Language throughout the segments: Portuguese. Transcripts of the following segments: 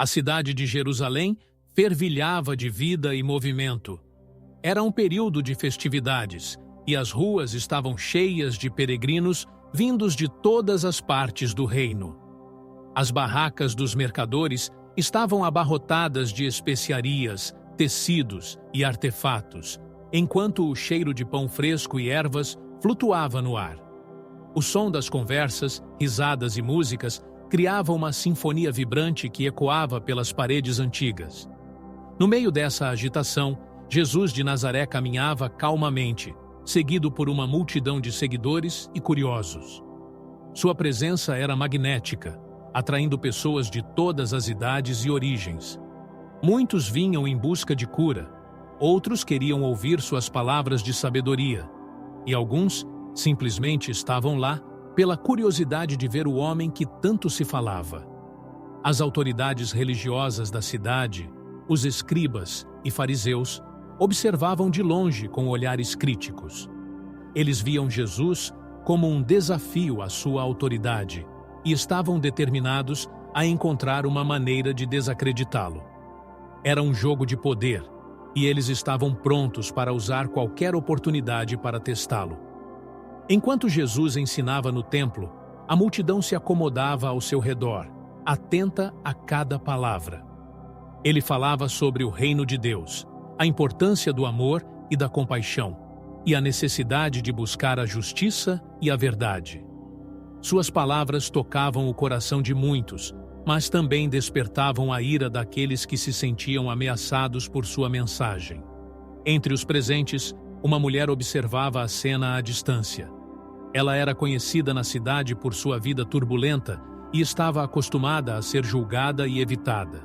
A cidade de Jerusalém fervilhava de vida e movimento. Era um período de festividades, e as ruas estavam cheias de peregrinos vindos de todas as partes do reino. As barracas dos mercadores estavam abarrotadas de especiarias, tecidos e artefatos, enquanto o cheiro de pão fresco e ervas flutuava no ar. O som das conversas, risadas e músicas criava uma sinfonia vibrante que ecoava pelas paredes antigas. No meio dessa agitação, Jesus de Nazaré caminhava calmamente, seguido por uma multidão de seguidores e curiosos. Sua presença era magnética, atraindo pessoas de todas as idades e origens. Muitos vinham em busca de cura, outros queriam ouvir suas palavras de sabedoria, e alguns simplesmente estavam lá pela curiosidade de ver o homem que tanto se falava. As autoridades religiosas da cidade, os escribas e fariseus, observavam de longe com olhares críticos. Eles viam Jesus como um desafio à sua autoridade e estavam determinados a encontrar uma maneira de desacreditá-lo. Era um jogo de poder, e eles estavam prontos para usar qualquer oportunidade para testá-lo. Enquanto Jesus ensinava no templo, a multidão se acomodava ao seu redor, atenta a cada palavra. Ele falava sobre o reino de Deus, a importância do amor e da compaixão, e a necessidade de buscar a justiça e a verdade. Suas palavras tocavam o coração de muitos, mas também despertavam a ira daqueles que se sentiam ameaçados por sua mensagem. Entre os presentes, uma mulher observava a cena à distância. Ela era conhecida na cidade por sua vida turbulenta e estava acostumada a ser julgada e evitada.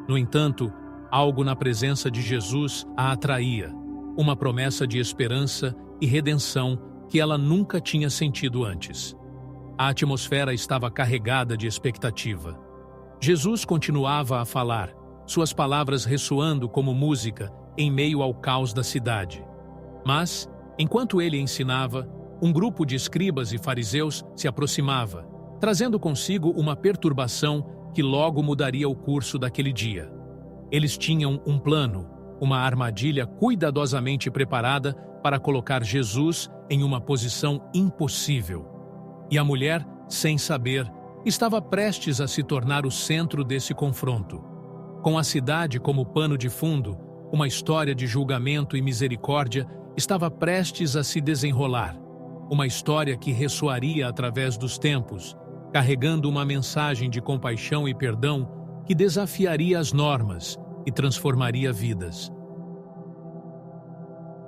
No entanto, algo na presença de Jesus a atraía, uma promessa de esperança e redenção que ela nunca tinha sentido antes. A atmosfera estava carregada de expectativa. Jesus continuava a falar, suas palavras ressoando como música em meio ao caos da cidade. Mas, enquanto ele ensinava, um grupo de escribas e fariseus se aproximava, trazendo consigo uma perturbação que logo mudaria o curso daquele dia. Eles tinham um plano, uma armadilha cuidadosamente preparada para colocar Jesus em uma posição impossível. E a mulher, sem saber, estava prestes a se tornar o centro desse confronto. Com a cidade como pano de fundo, uma história de julgamento e misericórdia estava prestes a se desenrolar. Uma história que ressoaria através dos tempos, carregando uma mensagem de compaixão e perdão que desafiaria as normas e transformaria vidas.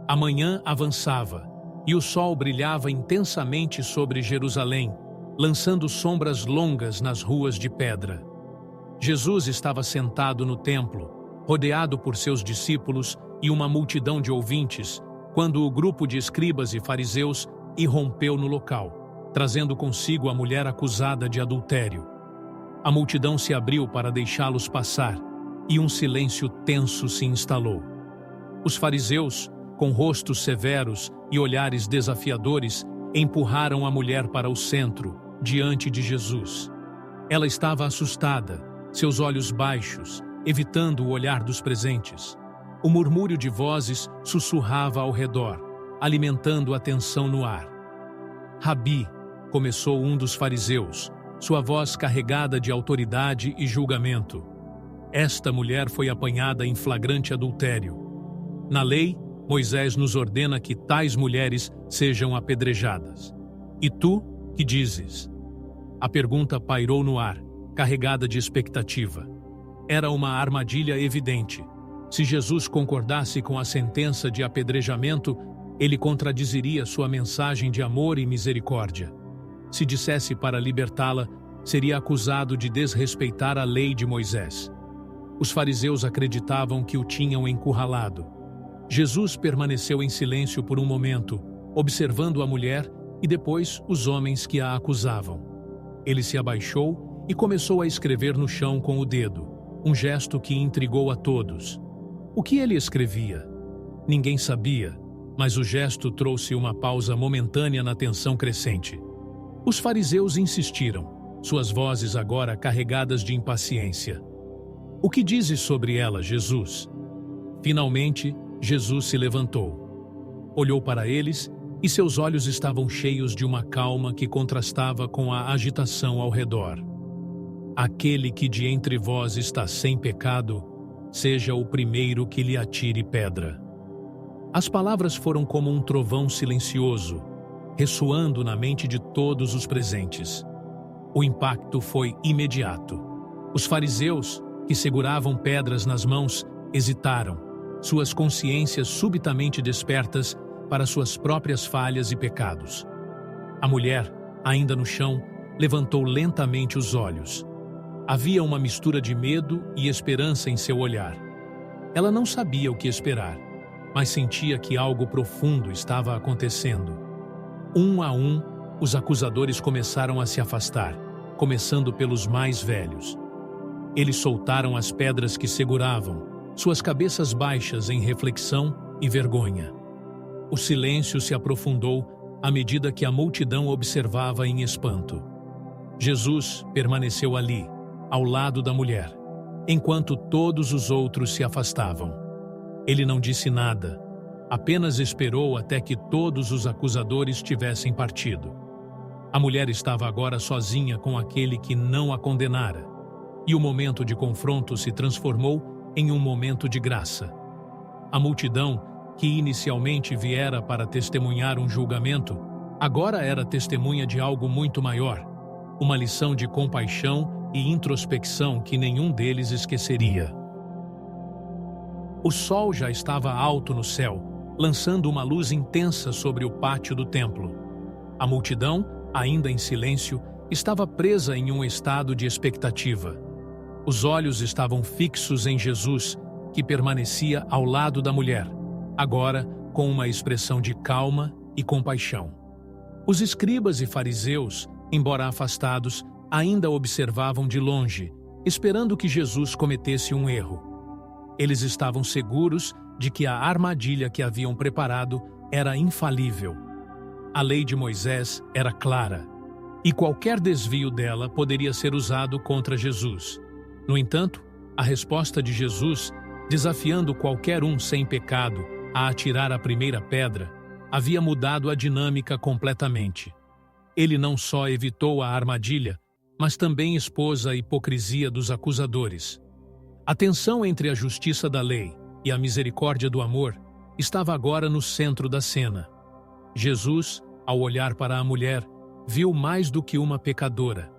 A manhã avançava, e o sol brilhava intensamente sobre Jerusalém, lançando sombras longas nas ruas de pedra. Jesus estava sentado no templo, rodeado por seus discípulos e uma multidão de ouvintes, quando o grupo de escribas e fariseus irrompeu no local, trazendo consigo a mulher acusada de adultério. A multidão se abriu para deixá-los passar, e um silêncio tenso se instalou. Os fariseus, com rostos severos e olhares desafiadores, empurraram a mulher para o centro, diante de Jesus. Ela estava assustada, seus olhos baixos, evitando o olhar dos presentes. O murmúrio de vozes sussurrava ao redor, alimentando a tensão no ar. Rabi, começou um dos fariseus, sua voz carregada de autoridade e julgamento. Esta mulher foi apanhada em flagrante adultério. Na lei, Moisés nos ordena que tais mulheres sejam apedrejadas. E tu, que dizes? A pergunta pairou no ar, carregada de expectativa. Era uma armadilha evidente. Se Jesus concordasse com a sentença de apedrejamento, ele contradiziria sua mensagem de amor e misericórdia. Se dissesse para libertá-la, seria acusado de desrespeitar a lei de Moisés. Os fariseus acreditavam que o tinham encurralado. Jesus permaneceu em silêncio por um momento, observando a mulher e depois os homens que a acusavam. Ele se abaixou e começou a escrever no chão com o dedo, um gesto que intrigou a todos. O que ele escrevia? Ninguém sabia, mas o gesto trouxe uma pausa momentânea na tensão crescente. Os fariseus insistiram, suas vozes agora carregadas de impaciência. O que dizes sobre ela, Jesus? Finalmente, Jesus se levantou. Olhou para eles e seus olhos estavam cheios de uma calma que contrastava com a agitação ao redor. Aquele que de entre vós está sem pecado, seja o primeiro que lhe atire pedra. As palavras foram como um trovão silencioso, ressoando na mente de todos os presentes. O impacto foi imediato. Os fariseus, que seguravam pedras nas mãos, hesitaram, suas consciências subitamente despertas para suas próprias falhas e pecados. A mulher, ainda no chão, levantou lentamente os olhos. Havia uma mistura de medo e esperança em seu olhar. Ela não sabia o que esperar, mas sentia que algo profundo estava acontecendo. Um a um, os acusadores começaram a se afastar, começando pelos mais velhos. Eles soltaram as pedras que seguravam, suas cabeças baixas em reflexão e vergonha. O silêncio se aprofundou à medida que a multidão observava em espanto. Jesus permaneceu ali, ao lado da mulher, enquanto todos os outros se afastavam. Ele não disse nada, apenas esperou até que todos os acusadores tivessem partido. A mulher estava agora sozinha com aquele que não a condenara, e o momento de confronto se transformou em um momento de graça. A multidão, que inicialmente viera para testemunhar um julgamento, agora era testemunha de algo muito maior, uma lição de compaixão e introspecção que nenhum deles esqueceria. O sol já estava alto no céu, lançando uma luz intensa sobre o pátio do templo. A multidão, ainda em silêncio, estava presa em um estado de expectativa. Os olhos estavam fixos em Jesus, que permanecia ao lado da mulher, agora com uma expressão de calma e compaixão. Os escribas e fariseus, embora afastados, ainda observavam de longe, esperando que Jesus cometesse um erro. Eles estavam seguros de que a armadilha que haviam preparado era infalível. A lei de Moisés era clara, e qualquer desvio dela poderia ser usado contra Jesus. No entanto, a resposta de Jesus, desafiando qualquer um sem pecado a atirar a primeira pedra, havia mudado a dinâmica completamente. Ele não só evitou a armadilha, mas também expôs a hipocrisia dos acusadores. A tensão entre a justiça da lei e a misericórdia do amor estava agora no centro da cena. Jesus, ao olhar para a mulher, viu mais do que uma pecadora.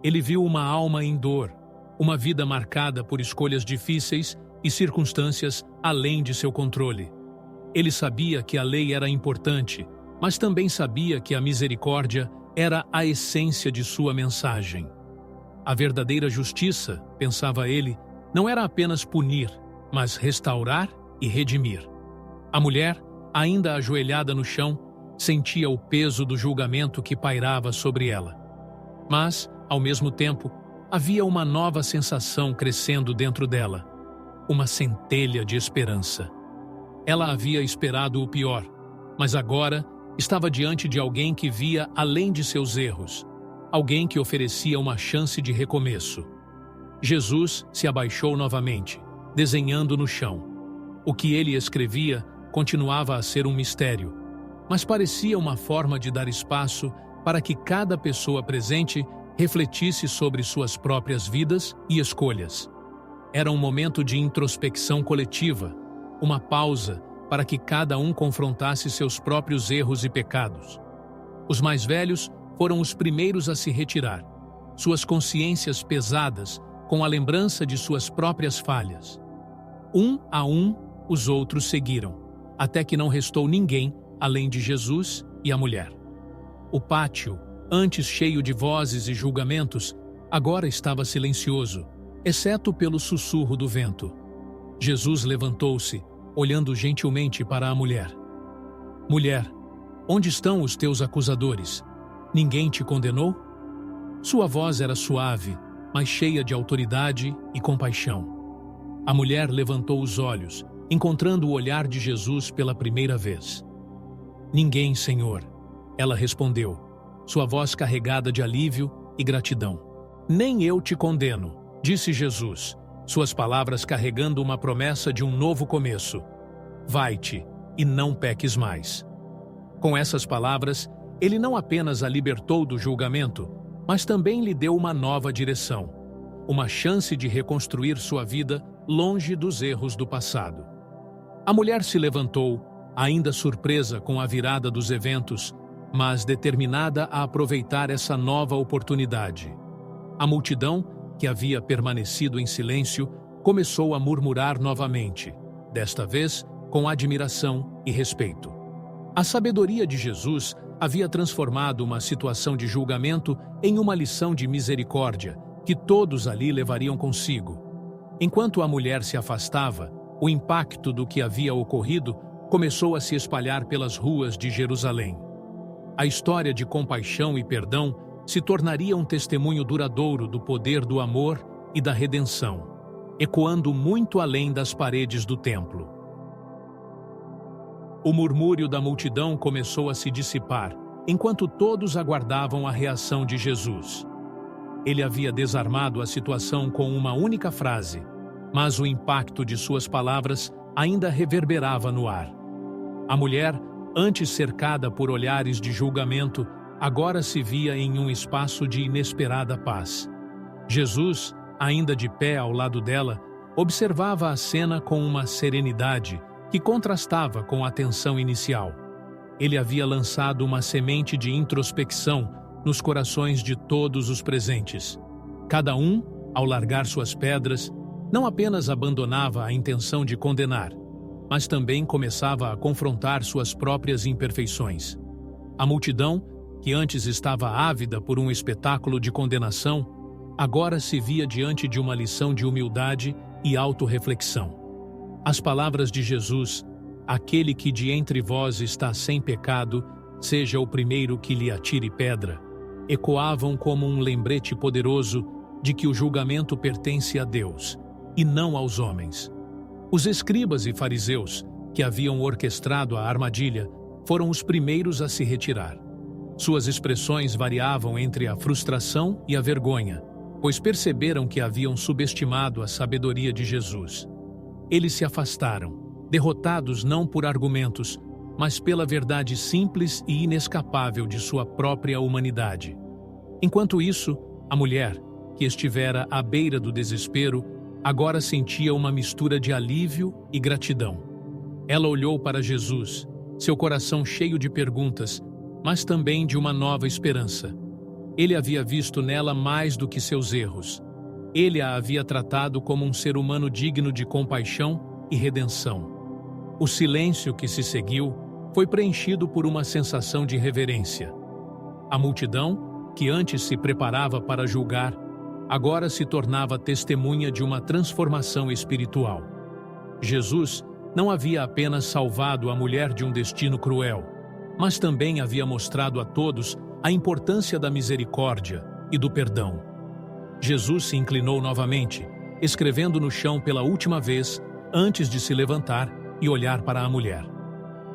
Ele viu uma alma em dor, uma vida marcada por escolhas difíceis e circunstâncias além de seu controle. Ele sabia que a lei era importante, mas também sabia que a misericórdia era a essência de sua mensagem. A verdadeira justiça, pensava ele, não era apenas punir, mas restaurar e redimir. A mulher, ainda ajoelhada no chão, sentia o peso do julgamento que pairava sobre ela. Mas, ao mesmo tempo, havia uma nova sensação crescendo dentro dela, uma centelha de esperança. Ela havia esperado o pior, mas agora estava diante de alguém que via além de seus erros, alguém que oferecia uma chance de recomeço. Jesus se abaixou novamente, desenhando no chão. O que ele escrevia continuava a ser um mistério, mas parecia uma forma de dar espaço para que cada pessoa presente refletisse sobre suas próprias vidas e escolhas. Era um momento de introspecção coletiva, uma pausa para que cada um confrontasse seus próprios erros e pecados. Os mais velhos foram os primeiros a se retirar, suas consciências pesadas com a lembrança de suas próprias falhas. Um a um, os outros seguiram, até que não restou ninguém além de Jesus e a mulher. O pátio, antes cheio de vozes e julgamentos, agora estava silencioso, exceto pelo sussurro do vento. Jesus levantou-se, olhando gentilmente para a mulher. Mulher, onde estão os teus acusadores? Ninguém te condenou? Sua voz era suave, mas cheia de autoridade e compaixão. A mulher levantou os olhos, encontrando o olhar de Jesus pela primeira vez. Ninguém, Senhor, ela respondeu, sua voz carregada de alívio e gratidão. Nem eu te condeno, disse Jesus, suas palavras carregando uma promessa de um novo começo. Vai-te e não peques mais. Com essas palavras, ele não apenas a libertou do julgamento, mas também lhe deu uma nova direção, uma chance de reconstruir sua vida longe dos erros do passado. A mulher se levantou, ainda surpresa com a virada dos eventos, mas determinada a aproveitar essa nova oportunidade. A multidão, que havia permanecido em silêncio, começou a murmurar novamente, desta vez com admiração e respeito. A sabedoria de Jesus havia transformado uma situação de julgamento em uma lição de misericórdia que todos ali levariam consigo. Enquanto a mulher se afastava, o impacto do que havia ocorrido começou a se espalhar pelas ruas de Jerusalém. A história de compaixão e perdão se tornaria um testemunho duradouro do poder do amor e da redenção, ecoando muito além das paredes do templo. O murmúrio da multidão começou a se dissipar, enquanto todos aguardavam a reação de Jesus. Ele havia desarmado a situação com uma única frase, mas o impacto de suas palavras ainda reverberava no ar. A mulher, antes cercada por olhares de julgamento, agora se via em um espaço de inesperada paz. Jesus, ainda de pé ao lado dela, observava a cena com uma serenidade que contrastava com a tensão inicial. Ele havia lançado uma semente de introspecção nos corações de todos os presentes. Cada um, ao largar suas pedras, não apenas abandonava a intenção de condenar, mas também começava a confrontar suas próprias imperfeições. A multidão, que antes estava ávida por um espetáculo de condenação, agora se via diante de uma lição de humildade e autorreflexão. As palavras de Jesus, aquele que de entre vós está sem pecado, seja o primeiro que lhe atire pedra, ecoavam como um lembrete poderoso de que o julgamento pertence a Deus e não aos homens. Os escribas e fariseus, que haviam orquestrado a armadilha, foram os primeiros a se retirar. Suas expressões variavam entre a frustração e a vergonha, pois perceberam que haviam subestimado a sabedoria de Jesus. Eles se afastaram, derrotados não por argumentos, mas pela verdade simples e inescapável de sua própria humanidade. Enquanto isso, a mulher, que estivera à beira do desespero, agora sentia uma mistura de alívio e gratidão. Ela olhou para Jesus, seu coração cheio de perguntas, mas também de uma nova esperança. Ele havia visto nela mais do que seus erros. Ele a havia tratado como um ser humano digno de compaixão e redenção. O silêncio que se seguiu foi preenchido por uma sensação de reverência. A multidão, que antes se preparava para julgar, agora se tornava testemunha de uma transformação espiritual. Jesus não havia apenas salvado a mulher de um destino cruel, mas também havia mostrado a todos a importância da misericórdia e do perdão. Jesus se inclinou novamente, escrevendo no chão pela última vez, antes de se levantar e olhar para a mulher.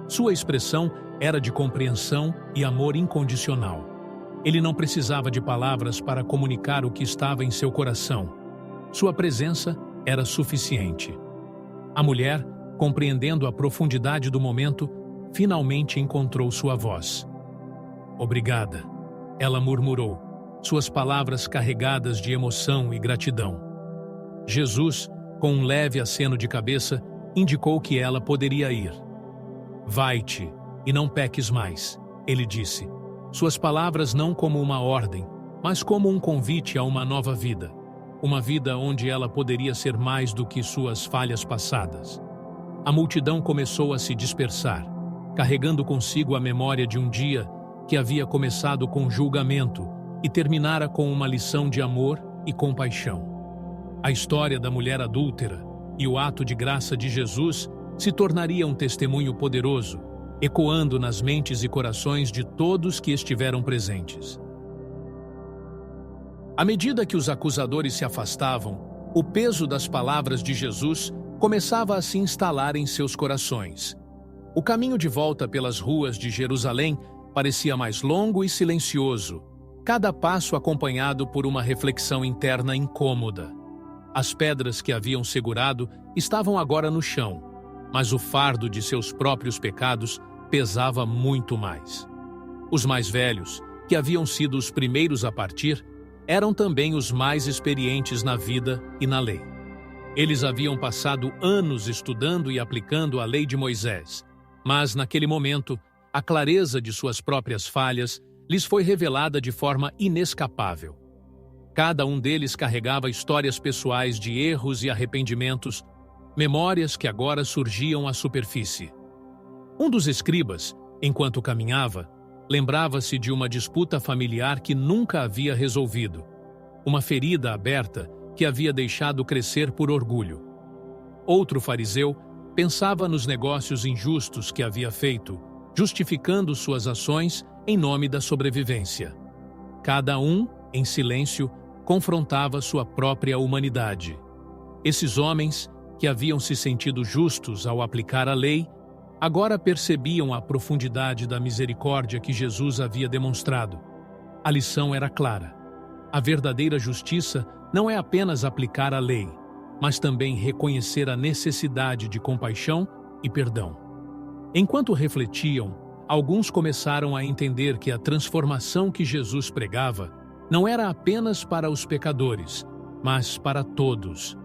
Sua expressão era de compreensão e amor incondicional. Ele não precisava de palavras para comunicar o que estava em seu coração. Sua presença era suficiente. A mulher, compreendendo a profundidade do momento, finalmente encontrou sua voz. "Obrigada", ela murmurou, suas palavras carregadas de emoção e gratidão. Jesus, com um leve aceno de cabeça, indicou que ela poderia ir. "Vai-te e não peques mais", ele disse. Suas palavras não como uma ordem, mas como um convite a uma nova vida. Uma vida onde ela poderia ser mais do que suas falhas passadas. A multidão começou a se dispersar, carregando consigo a memória de um dia que havia começado com julgamento e terminara com uma lição de amor e compaixão. A história da mulher adúltera e o ato de graça de Jesus se tornaria um testemunho poderoso, ecoando nas mentes e corações de todos que estiveram presentes. À medida que os acusadores se afastavam, o peso das palavras de Jesus começava a se instalar em seus corações. O caminho de volta pelas ruas de Jerusalém parecia mais longo e silencioso, cada passo acompanhado por uma reflexão interna incômoda. As pedras que haviam segurado estavam agora no chão, mas o fardo de seus próprios pecados pesava muito mais. Os mais velhos, que haviam sido os primeiros a partir, eram também os mais experientes na vida e na lei. Eles haviam passado anos estudando e aplicando a lei de Moisés, mas, naquele momento, a clareza de suas próprias falhas lhes foi revelada de forma inescapável. Cada um deles carregava histórias pessoais de erros e arrependimentos, memórias que agora surgiam à superfície. Um dos escribas, enquanto caminhava, lembrava-se de uma disputa familiar que nunca havia resolvido, uma ferida aberta que havia deixado crescer por orgulho. Outro fariseu pensava nos negócios injustos que havia feito, justificando suas ações em nome da sobrevivência. Cada um, em silêncio, confrontava sua própria humanidade. Esses homens, que haviam se sentido justos ao aplicar a lei, agora percebiam a profundidade da misericórdia que Jesus havia demonstrado. A lição era clara. A verdadeira justiça não é apenas aplicar a lei, mas também reconhecer a necessidade de compaixão e perdão. Enquanto refletiam, alguns começaram a entender que a transformação que Jesus pregava não era apenas para os pecadores, mas para todos.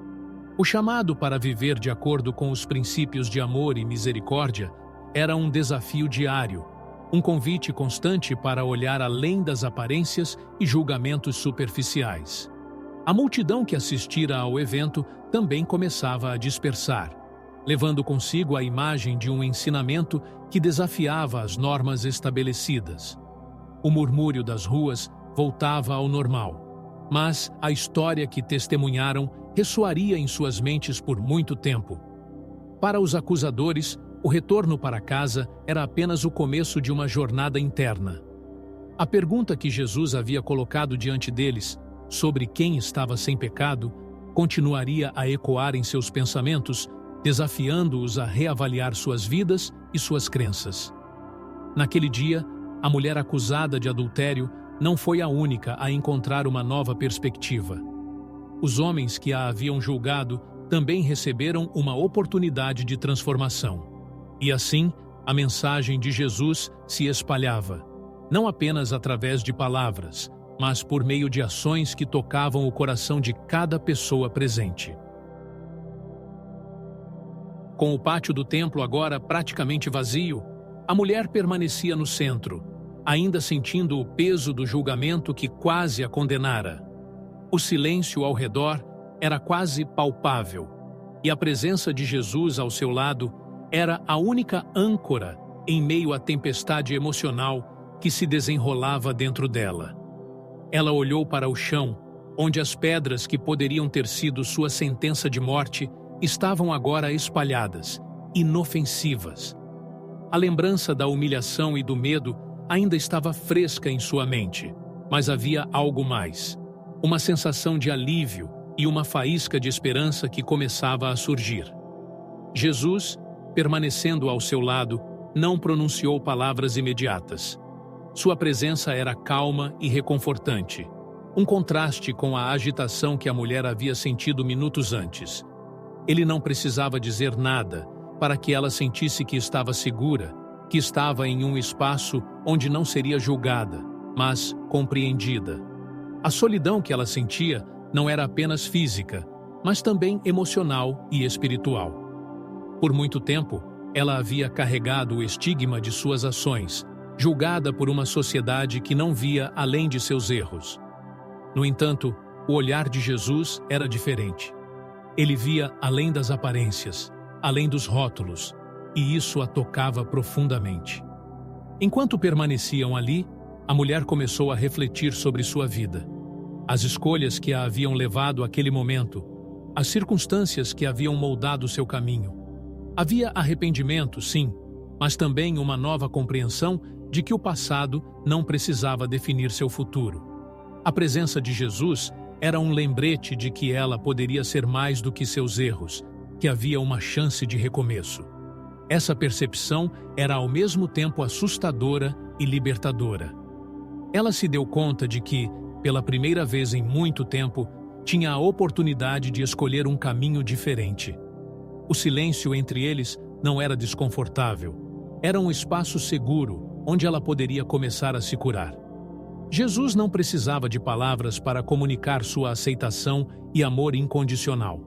O chamado para viver de acordo com os princípios de amor e misericórdia era um desafio diário, um convite constante para olhar além das aparências e julgamentos superficiais. A multidão que assistira ao evento também começava a dispersar, levando consigo a imagem de um ensinamento que desafiava as normas estabelecidas. O murmúrio das ruas voltava ao normal, mas a história que testemunharam ressoaria em suas mentes por muito tempo. Para os acusadores, o retorno para casa era apenas o começo de uma jornada interna. A pergunta que Jesus havia colocado diante deles, sobre quem estava sem pecado, continuaria a ecoar em seus pensamentos, desafiando-os a reavaliar suas vidas e suas crenças. Naquele dia, a mulher acusada de adultério não foi a única a encontrar uma nova perspectiva. Os homens que a haviam julgado também receberam uma oportunidade de transformação. E assim, a mensagem de Jesus se espalhava, não apenas através de palavras, mas por meio de ações que tocavam o coração de cada pessoa presente. Com o pátio do templo agora praticamente vazio, a mulher permanecia no centro, ainda sentindo o peso do julgamento que quase a condenara. O silêncio ao redor era quase palpável, e a presença de Jesus ao seu lado era a única âncora em meio à tempestade emocional que se desenrolava dentro dela. Ela olhou para o chão, onde as pedras que poderiam ter sido sua sentença de morte estavam agora espalhadas, inofensivas. A lembrança da humilhação e do medo ainda estava fresca em sua mente, mas havia algo mais. Uma sensação de alívio e uma faísca de esperança que começava a surgir. Jesus, permanecendo ao seu lado, não pronunciou palavras imediatas. Sua presença era calma e reconfortante, um contraste com a agitação que a mulher havia sentido minutos antes. Ele não precisava dizer nada para que ela sentisse que estava segura, que estava em um espaço onde não seria julgada, mas compreendida. A solidão que ela sentia não era apenas física, mas também emocional e espiritual. Por muito tempo, ela havia carregado o estigma de suas ações, julgada por uma sociedade que não via além de seus erros. No entanto, o olhar de Jesus era diferente. Ele via além das aparências, além dos rótulos, e isso a tocava profundamente. Enquanto permaneciam ali, a mulher começou a refletir sobre sua vida, as escolhas que a haviam levado àquele momento, as circunstâncias que haviam moldado seu caminho. Havia arrependimento, sim, mas também uma nova compreensão de que o passado não precisava definir seu futuro. A presença de Jesus era um lembrete de que ela poderia ser mais do que seus erros, que havia uma chance de recomeço. Essa percepção era ao mesmo tempo assustadora e libertadora. Ela se deu conta de que, pela primeira vez em muito tempo, tinha a oportunidade de escolher um caminho diferente. O silêncio entre eles não era desconfortável. Era um espaço seguro, onde ela poderia começar a se curar. Jesus não precisava de palavras para comunicar sua aceitação e amor incondicional.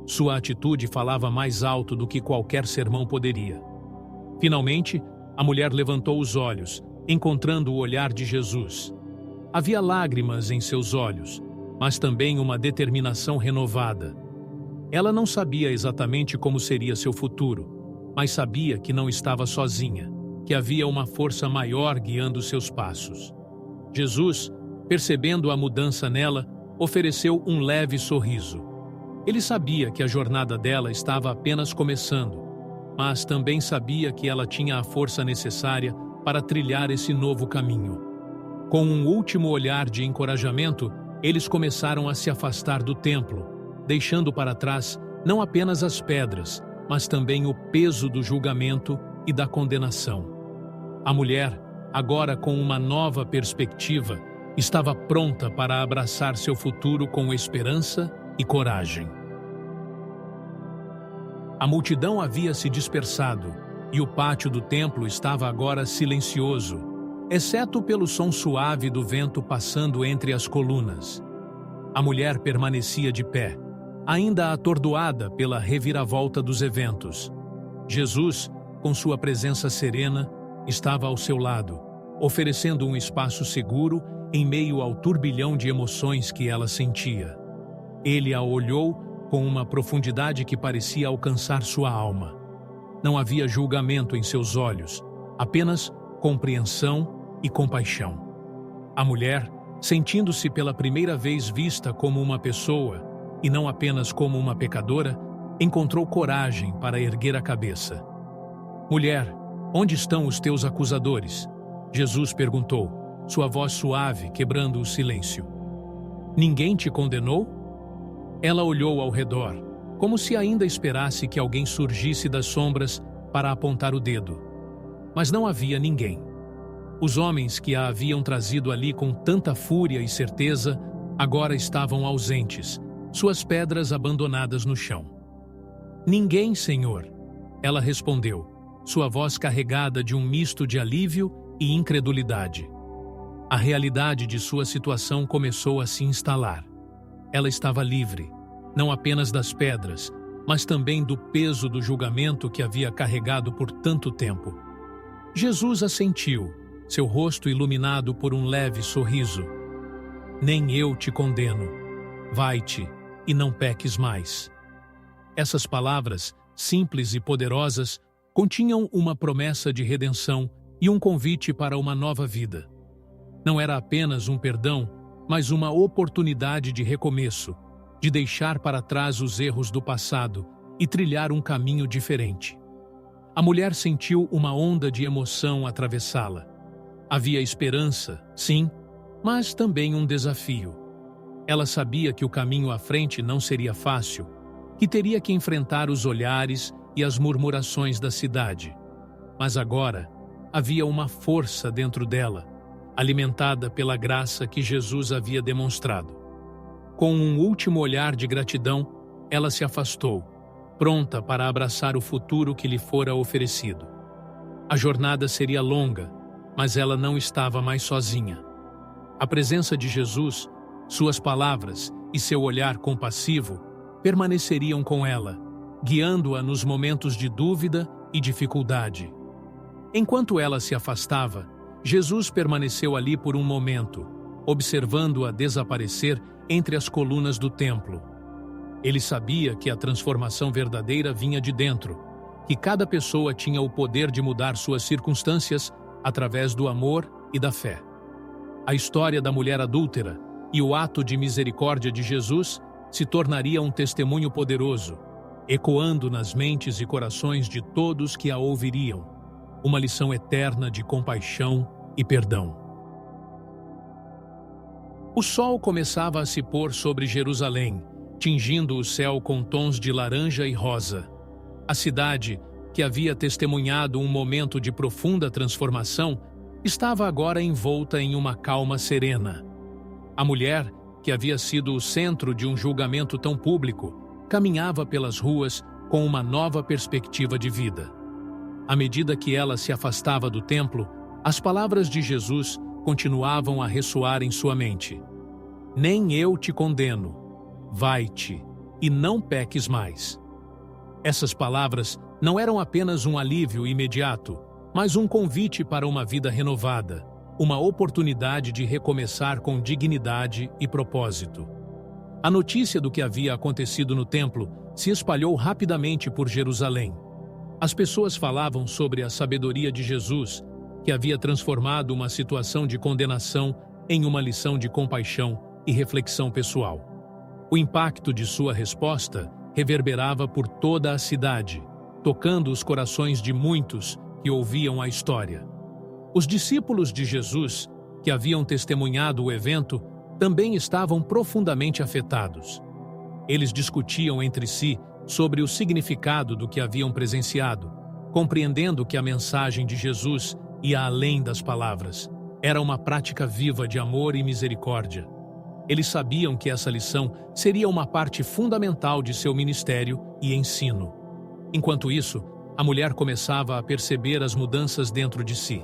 Sua atitude falava mais alto do que qualquer sermão poderia. Finalmente, a mulher levantou os olhos, encontrando o olhar de Jesus. Havia lágrimas em seus olhos, mas também uma determinação renovada. Ela não sabia exatamente como seria seu futuro, mas sabia que não estava sozinha, que havia uma força maior guiando seus passos. Jesus, percebendo a mudança nela, ofereceu um leve sorriso. Ele sabia que a jornada dela estava apenas começando, mas também sabia que ela tinha a força necessária para trilhar esse novo caminho. Com um último olhar de encorajamento, eles começaram a se afastar do templo, deixando para trás não apenas as pedras, mas também o peso do julgamento e da condenação. A mulher, agora com uma nova perspectiva, estava pronta para abraçar seu futuro com esperança e coragem. A multidão havia se dispersado e o pátio do templo estava agora silencioso, exceto pelo som suave do vento passando entre as colunas. A mulher permanecia de pé, ainda atordoada pela reviravolta dos eventos. Jesus, com sua presença serena, estava ao seu lado, oferecendo um espaço seguro em meio ao turbilhão de emoções que ela sentia. Ele a olhou com uma profundidade que parecia alcançar sua alma. Não havia julgamento em seus olhos, apenas compreensão e compaixão. A mulher, sentindo-se pela primeira vez vista como uma pessoa, e não apenas como uma pecadora, encontrou coragem para erguer a cabeça. "Mulher, onde estão os teus acusadores?" Jesus perguntou, sua voz suave quebrando o silêncio. "Ninguém te condenou?" Ela olhou ao redor, como se ainda esperasse que alguém surgisse das sombras para apontar o dedo. Mas não havia ninguém. Os homens que a haviam trazido ali com tanta fúria e certeza agora estavam ausentes, suas pedras abandonadas no chão. "Ninguém, Senhor," ela respondeu, sua voz carregada de um misto de alívio e incredulidade. A realidade de sua situação começou a se instalar. Ela estava livre, não apenas das pedras, mas também do peso do julgamento que havia carregado por tanto tempo. Jesus assentiu, seu rosto iluminado por um leve sorriso. "Nem eu te condeno. Vai-te e não peques mais." Essas palavras, simples e poderosas, continham uma promessa de redenção e um convite para uma nova vida. Não era apenas um perdão, mas uma oportunidade de recomeço, de deixar para trás os erros do passado e trilhar um caminho diferente. A mulher sentiu uma onda de emoção atravessá-la. Havia esperança, sim, mas também um desafio. Ela sabia que o caminho à frente não seria fácil, que teria que enfrentar os olhares e as murmurações da cidade. Mas agora havia uma força dentro dela, alimentada pela graça que Jesus havia demonstrado. Com um último olhar de gratidão, ela se afastou, pronta para abraçar o futuro que lhe fora oferecido. A jornada seria longa, mas ela não estava mais sozinha. A presença de Jesus, suas palavras e seu olhar compassivo permaneceriam com ela, guiando-a nos momentos de dúvida e dificuldade. Enquanto ela se afastava, Jesus permaneceu ali por um momento, observando-a desaparecer entre as colunas do templo. Ele sabia que a transformação verdadeira vinha de dentro, que cada pessoa tinha o poder de mudar suas circunstâncias através do amor e da fé. A história da mulher adúltera e o ato de misericórdia de Jesus se tornaria um testemunho poderoso, ecoando nas mentes e corações de todos que a ouviriam, uma lição eterna de compaixão e perdão. O sol começava a se pôr sobre Jerusalém, tingindo o céu com tons de laranja e rosa. A cidade, que havia testemunhado um momento de profunda transformação, estava agora envolta em uma calma serena. A mulher, que havia sido o centro de um julgamento tão público, caminhava pelas ruas com uma nova perspectiva de vida. À medida que ela se afastava do templo, as palavras de Jesus continuavam a ressoar em sua mente. Nem eu te condeno. Vai-te, e não peques mais. Essas palavras não eram apenas um alívio imediato, mas um convite para uma vida renovada, uma oportunidade de recomeçar com dignidade e propósito. A notícia do que havia acontecido no templo se espalhou rapidamente por Jerusalém. As pessoas falavam sobre a sabedoria de Jesus, que havia transformado uma situação de condenação em uma lição de compaixão e reflexão pessoal. O impacto de sua resposta reverberava por toda a cidade, tocando os corações de muitos que ouviam a história. Os discípulos de Jesus, que haviam testemunhado o evento, também estavam profundamente afetados. Eles discutiam entre si sobre o significado do que haviam presenciado, compreendendo que a mensagem de Jesus ia além das palavras. Era uma prática viva de amor e misericórdia. Eles sabiam que essa lição seria uma parte fundamental de seu ministério e ensino. Enquanto isso, a mulher começava a perceber as mudanças dentro de si.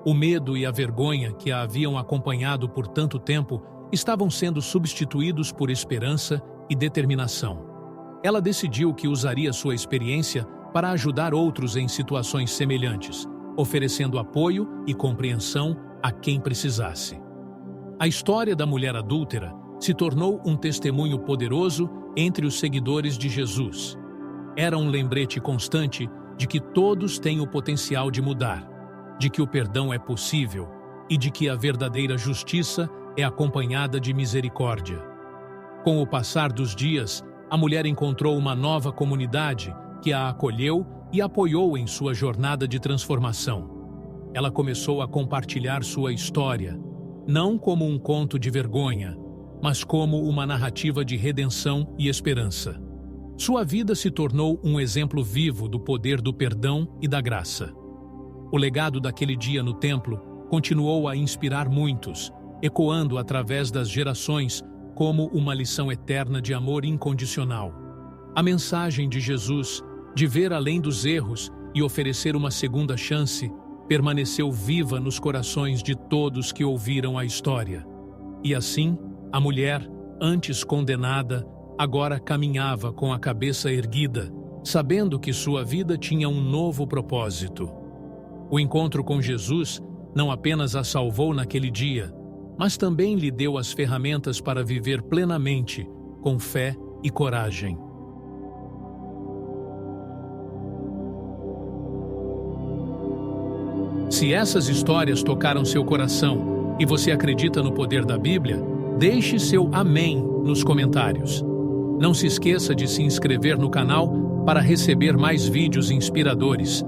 O medo e a vergonha que a haviam acompanhado por tanto tempo estavam sendo substituídos por esperança e determinação. Ela decidiu que usaria sua experiência para ajudar outros em situações semelhantes, oferecendo apoio e compreensão a quem precisasse. A história da mulher adúltera se tornou um testemunho poderoso entre os seguidores de Jesus. Era um lembrete constante de que todos têm o potencial de mudar, de que o perdão é possível e de que a verdadeira justiça é acompanhada de misericórdia. Com o passar dos dias, a mulher encontrou uma nova comunidade que a acolheu e apoiou em sua jornada de transformação. Ela começou a compartilhar sua história, não como um conto de vergonha, mas como uma narrativa de redenção e esperança. Sua vida se tornou um exemplo vivo do poder do perdão e da graça. O legado daquele dia no templo continuou a inspirar muitos, ecoando através das gerações como uma lição eterna de amor incondicional. A mensagem de Jesus, de ver além dos erros e oferecer uma segunda chance, permaneceu viva nos corações de todos que ouviram a história. E assim, a mulher, antes condenada, agora caminhava com a cabeça erguida, sabendo que sua vida tinha um novo propósito. O encontro com Jesus não apenas a salvou naquele dia, mas também lhe deu as ferramentas para viver plenamente, com fé e coragem. Se essas histórias tocaram seu coração e você acredita no poder da Bíblia, deixe seu amém nos comentários. Não se esqueça de se inscrever no canal para receber mais vídeos inspiradores.